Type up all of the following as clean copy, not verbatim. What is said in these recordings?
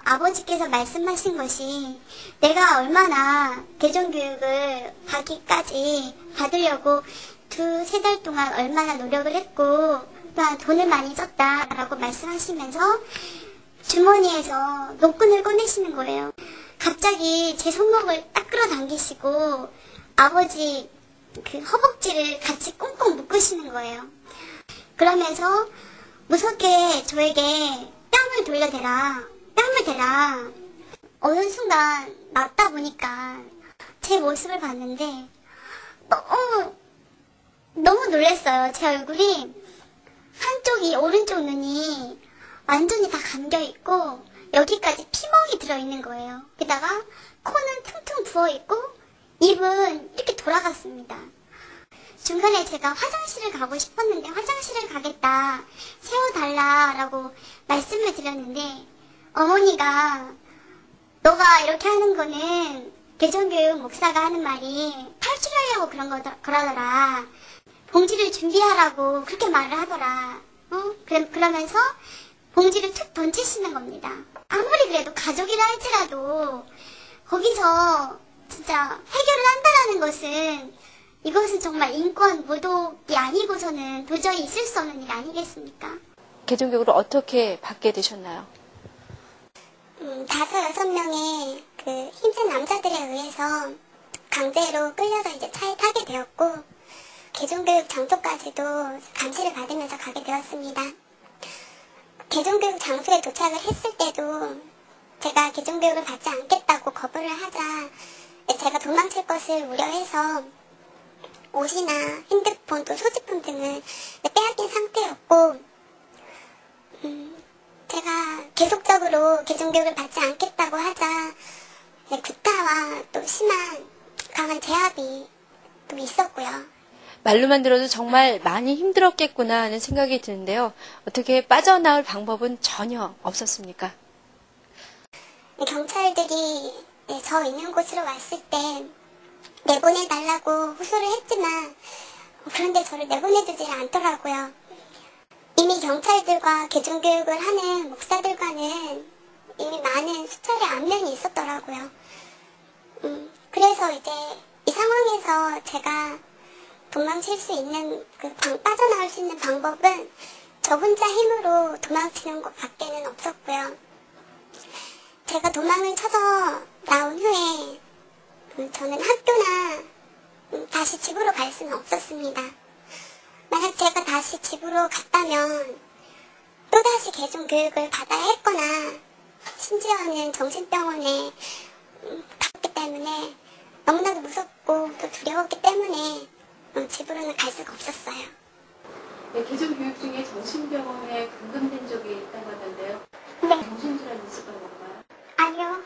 아버지께서 말씀하신 것이 내가 얼마나 개종교육을 받으려고 2-3달 동안 얼마나 노력을 했고 또한 돈을 많이 썼다라고 말씀하시면서 주머니에서 노끈을 꺼내시는 거예요. 갑자기 제 손목을 딱 끌어당기시고 아버지 그 허벅지를 같이 꽁꽁 묶으시는 거예요. 그러면서 무섭게 저에게 뺨을 돌려대라. 뺨을 대라. 어느 순간 맞다 보니까 제 모습을 봤는데 너무 놀랐어요. 제 얼굴이 한쪽이 오른쪽 눈이 완전히 다 감겨있고 여기까지 피멍이 들어있는 거예요. 게다가 코는 퉁퉁 부어있고 입은 이렇게 돌아갔습니다. 중간에 제가 화장실을 가고 싶었는데 화장실을 가겠다 세워달라라고 말씀을 드렸는데 어머니가 너가 이렇게 하는 거는 개종교육 목사가 하는 말이 탈출하려고 그러더라. 봉지를 준비하라고 그렇게 말을 하더라. 그러면서 봉지를 툭 던지시는 겁니다. 아무리 그래도 가족이라 할지라도 거기서 진짜 해결을 한다라는 것은 이것은 정말 인권 모독이 아니고서는 도저히 있을 수 없는 일 아니겠습니까? 개종교육을 어떻게 받게 되셨나요? 5-6명의 그 힘센 남자들에 의해서 강제로 끌려서 이제 차에 타게 되었고 개종교육 장소까지도 감시를 받으면서 가게 되었습니다. 개종교육 장소에 도착을 했을 때도 제가 개종교육을 받지 않겠다고 거부를 하자 제가 도망칠 것을 우려해서 옷이나 핸드폰 또 소지품 등을 빼앗긴 상태였고 제가 계속적으로 개종교육을 받지 않겠다고 하자 구타와 또 심한 강한 제압이 또 있었고요. 말로만 들어도 정말 많이 힘들었겠구나 하는 생각이 드는데요. 어떻게 빠져나올 방법은 전혀 없었습니까? 경찰들이 저 있는 곳으로 왔을 때 내보내달라고 호소를 했지만 그런데 저를 내보내주지 않더라고요. 이미 경찰들과 개종교육을 하는 목사들과는 이미 많은 수차례 안면이 있었더라고요. 그래서 이제 이 상황에서 제가 도망칠 수 있는 빠져나올 수 있는 방법은 저 혼자 힘으로 도망치는 것 밖에는 없었고요. 제가 도망을 쳐서 나온 후에 저는 학교나 다시 집으로 갈 수는 없었습니다. 만약 제가 다시 집으로 갔다면 또다시 개종교육을 받아야 했거나 심지어는 정신병원에 갔기 때문에 너무나도 무섭고 또 두려웠기 때문에 집으로는 갈 수가 없었어요. 네, 개종교육 중에 정신병원에 감금된 적이 있다고 하던데요. 네. 정신질환이 있었던 건가요? 아니요.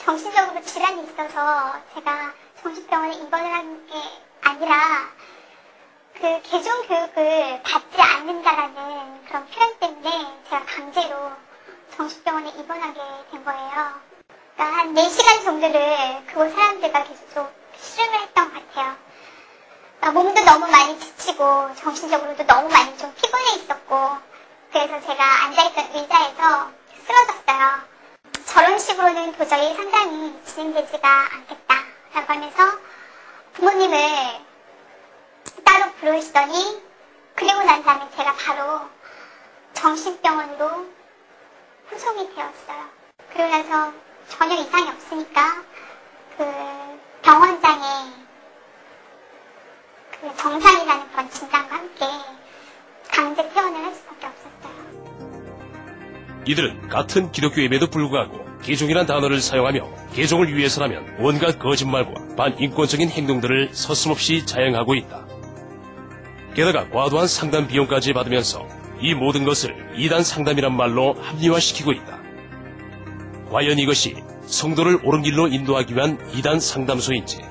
정신적으로 질환이 있어서 제가 정신병원에 입원을 한 게 아니라 그 개종교육을 받지 않는다라는 그런 표현 때문에 제가 강제로 정신병원에 입원하게 된 거예요. 그러니까 한 4시간 정도를 그곳 사람들과 계속 실험을 했던 것 같아요. 그러니까 몸도 너무 많이 지치고 정신적으로도 너무 많이 좀 피곤해 있었고 그래서 제가 앉아있던 의자에서 쓰러졌어요. 저런 식으로는 도저히 상담이 진행되지가 않겠다라고 하면서 부모님을 따로 부르시더니 그리고 난 다음에 제가 바로 정신병원으로 후송이 되었어요. 그러고 나서 전혀 이상이 없으니까 그 병원장의 그 정상이라는 그런 진단과 함께 강제 퇴원을 할 수밖에 없었어요. 이들은 같은 기독교임에도 불구하고 개종이란 단어를 사용하며 개종을 위해서라면 온갖 거짓말과 반인권적인 행동들을 서슴없이 자행하고 있다. 게다가 과도한 상담 비용까지 받으면서 이 모든 것을 이단 상담이란 말로 합리화시키고 있다. 과연 이것이 성도를 옳은 길로 인도하기 위한 이단 상담소인지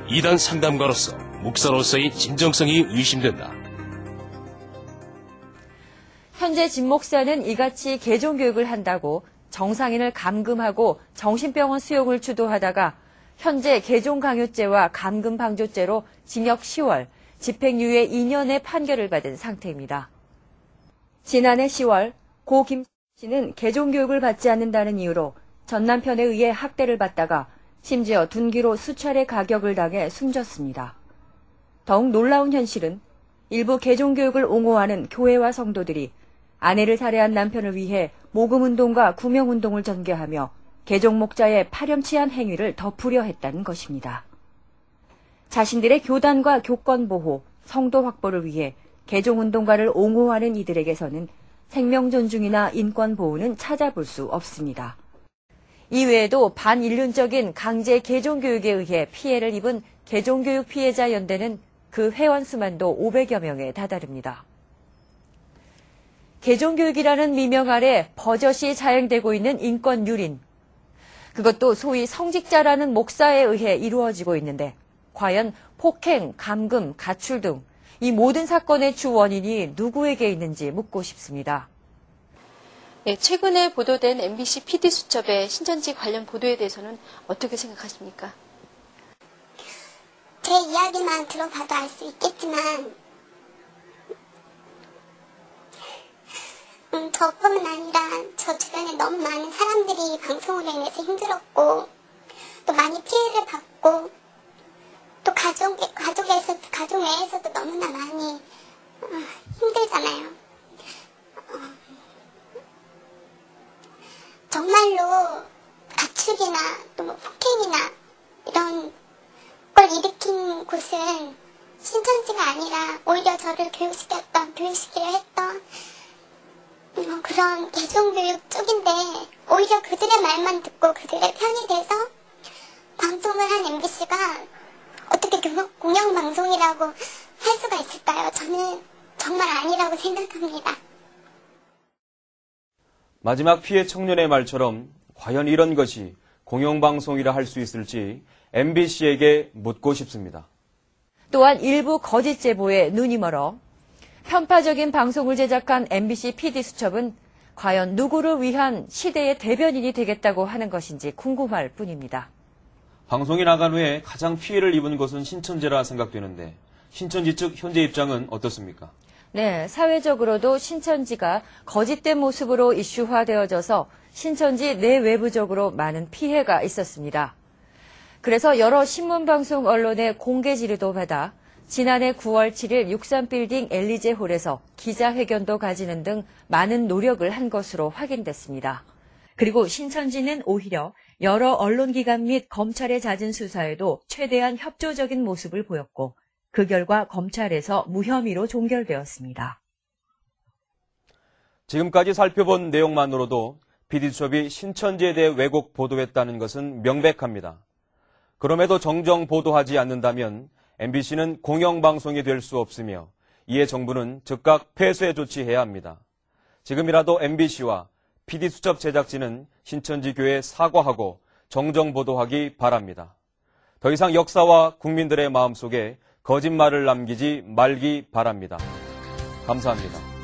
이단 상담가로서 목사로서의 진정성이 의심된다. 현재 진 목사는 이같이 개종교육을 한다고 정상인을 감금하고 정신병원 수용을 주도하다가 현재 개종강요죄와 감금방조죄로 징역 10월, 집행유예 2년의 판결을 받은 상태입니다. 지난해 10월 고 김 씨는 개종교육을 받지 않는다는 이유로 전 남편에 의해 학대를 받다가 심지어 둔기로 수차례 가격을 당해 숨졌습니다. 더욱 놀라운 현실은 일부 개종교육을 옹호하는 교회와 성도들이 아내를 살해한 남편을 위해 모금운동과 구명운동을 전개하며 개종 목자의 파렴치한 행위를 덮으려 했다는 것입니다. 자신들의 교단과 교권 보호, 성도 확보를 위해 개종운동가를 옹호하는 이들에게서는 생명 존중이나 인권 보호는 찾아볼 수 없습니다. 이외에도 반인륜적인 강제 개종교육에 의해 피해를 입은 개종교육 피해자 연대는 그 회원 수만도 500여 명에 다다릅니다. 개종교육이라는 미명 아래 버젓이 자행되고 있는 인권 유린. 그것도 소위 성직자라는 목사에 의해 이루어지고 있는데 과연 폭행, 감금, 가출 등 이 모든 사건의 주 원인이 누구에게 있는지 묻고 싶습니다. 네, 최근에 보도된 MBC PD수첩의 신천지 관련 보도에 대해서는 어떻게 생각하십니까? 제 이야기만 들어봐도 알 수 있겠지만 저뿐만 아니라 저 주변에 너무 많은 사람들이 방송으로 인해서 힘들었고 또 많이 피해를 받고 또 가족 외에서도 너무나 많이 힘들잖아요. 정말로 가축이나 또 뭐 폭행이나 이런 걸 일으킨 곳은 신천지가 아니라 오히려 저를 교육시키려 했던 그런 개종교육 쪽인데 오히려 그들의 말만 듣고 그들의 편이 돼서 방송을 한 MBC가 어떻게 공영방송이라고 할 수가 있을까요? 저는 정말 아니라고 생각합니다. 마지막 피해 청년의 말처럼 과연 이런 것이 공영방송이라 할 수 있을지 MBC에게 묻고 싶습니다. 또한 일부 거짓 제보에 눈이 멀어 편파적인 방송을 제작한 MBC PD수첩은 과연 누구를 위한 시대의 대변인이 되겠다고 하는 것인지 궁금할 뿐입니다. 방송이 나간 후에 가장 피해를 입은 것은 신천지라 생각되는데 신천지 측 현재 입장은 어떻습니까? 네, 사회적으로도 신천지가 거짓된 모습으로 이슈화되어져서 신천지 내외부적으로 많은 피해가 있었습니다. 그래서 여러 신문방송 언론의 공개 질의도 받아 지난해 9월 7일 63빌딩 엘리제홀에서 기자회견도 가지는 등 많은 노력을 한 것으로 확인됐습니다. 그리고 신천지는 오히려 여러 언론기관 및 검찰의 잦은 수사에도 최대한 협조적인 모습을 보였고 그 결과 검찰에서 무혐의로 종결되었습니다. 지금까지 살펴본 내용만으로도 PD수첩이 신천지에 대해 왜곡 보도했다는 것은 명백합니다. 그럼에도 정정 보도하지 않는다면 MBC는 공영방송이 될 수 없으며 이에 정부는 즉각 폐쇄 조치해야 합니다. 지금이라도 MBC와 PD수첩 제작진은 신천지 교회에 사과하고 정정 보도하기 바랍니다. 더 이상 역사와 국민들의 마음속에 거짓말을 남기지 말기 바랍니다. 감사합니다.